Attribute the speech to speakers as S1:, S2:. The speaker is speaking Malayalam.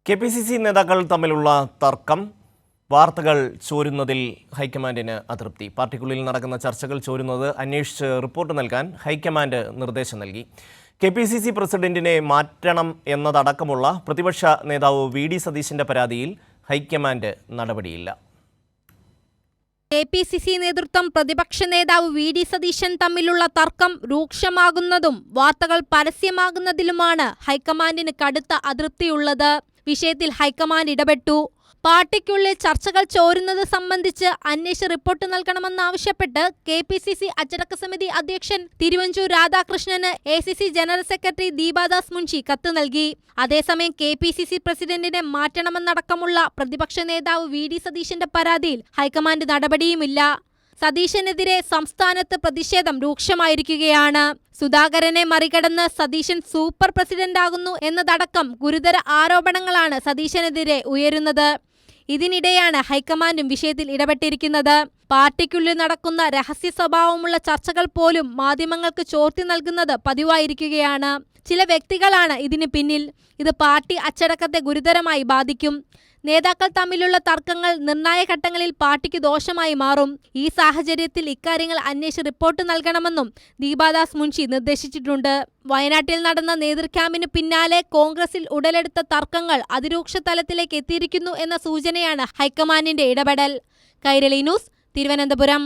S1: കെ.പി.സി.സി നേതാക്കൾ തമ്മിലുള്ള തർക്കം വാർത്തകൾ ചോരുന്നതിൽ ഹൈക്കമാൻഡിന് അതൃപ്തി. പാർട്ടിക്കുള്ളിൽ നടക്കുന്ന ചർച്ചകൾ ചോരുന്നത് അന്വേഷിച്ച് റിപ്പോർട്ട് നൽകാൻ ഹൈക്കമാൻഡ് നിർദ്ദേശം നൽകി. കെ.പി.സി.സി പ്രസിഡന്റിനെ മാറ്റണം എന്നതടക്കമുള്ള പ്രതിപക്ഷ നേതാവ് വി.ഡി. സതീശന്റെ പരാതിയിൽ ഹൈക്കമാൻഡ് നടപടിയില്ല.
S2: കെ.പി.സി.സി നേതൃത്വം പ്രതിപക്ഷ നേതാവ് വി.ഡി. സതീശൻ തമ്മിലുള്ള തർക്കം രൂക്ഷമാകുന്നതും വാർത്തകൾ പരസ്യമാകുന്നതിലുമാണ് ഹൈക്കമാൻഡിന് കടുത്ത അതൃപ്തിയുള്ളത്. വിഷയത്തിൽ ഹൈക്കമാൻഡ് ഇടപെട്ടു. പാർട്ടിക്കുള്ളിൽ ചർച്ചകൾ ചോരുന്നത് സംബന്ധിച്ച് അന്വേഷിച്ച് റിപ്പോർട്ട് നൽകണമെന്നാവശ്യപ്പെട്ട് കെ.പി.സി.സി അച്ചടക്ക സമിതി അധ്യക്ഷൻ തിരുവഞ്ചൂർ രാധാകൃഷ്ണന് എ.സി.സി ജനറൽ സെക്രട്ടറി ദീപാദാസ് മുൻഷി കത്ത് നൽകി. അതേസമയം കെ.പി.സി.സി പ്രസിഡന്റിനെ മാറ്റണമെന്നടക്കമുള്ള പ്രതിപക്ഷ നേതാവ് വി.ഡി. സതീശന്റെ പരാതിയിൽ ഹൈക്കമാൻഡ് നടപടിയുമില്ല. സതീശനെതിരെ സംസ്ഥാനത്ത് പ്രതിഷേധം രൂക്ഷമായിരിക്കുകയാണ്. സുധാകരനെ മറികടന്ന് സതീശൻ സൂപ്പർ പ്രസിഡന്റാകുന്നു എന്നതടക്കം ഗുരുതര ആരോപണങ്ങളാണ് സതീശനെതിരെ ഉയരുന്നത്. ഇതിനിടെയാണ് ഹൈക്കമാൻഡും വിഷയത്തിൽ ഇടപെട്ടിരിക്കുന്നത്. പാർട്ടിക്കുള്ളിൽ നടക്കുന്ന രഹസ്യ സ്വഭാവമുള്ള ചർച്ചകൾ പോലും മാധ്യമങ്ങൾക്ക് ചോർത്തി നൽകുന്നത് പതിവായിരിക്കുകയാണ്. ചില വ്യക്തികളാണ് ഇതിന് പിന്നിൽ. ഇത് പാർട്ടി അച്ചടക്കത്തെ ഗുരുതരമായി ബാധിക്കും. നേതാക്കൾ തമ്മിലുള്ള തർക്കങ്ങൾ നിർണായക ഘട്ടങ്ങളിൽ പാർട്ടിക്ക് ദോഷമായി മാറും. ഈ സാഹചര്യത്തിൽ ഇക്കാര്യങ്ങൾ അന്വേഷിച്ച് റിപ്പോർട്ട് നൽകണമെന്നും ദീപാദാസ് മുൻഷി നിർദ്ദേശിച്ചിട്ടുണ്ട്. വയനാട്ടിൽ നടന്ന നേതൃക്യാമ്പിന് പിന്നാലെ കോൺഗ്രസിൽ ഉടലെടുത്ത തർക്കങ്ങൾ അതിരൂക്ഷ തലത്തിലേക്ക് എത്തിയിരിക്കുന്നു എന്ന സൂചനയാണ് ഹൈക്കമാൻഡിന്റെ ഇടപെടൽ. കൈരളി ന്യൂസ്, തിരുവനന്തപുരം.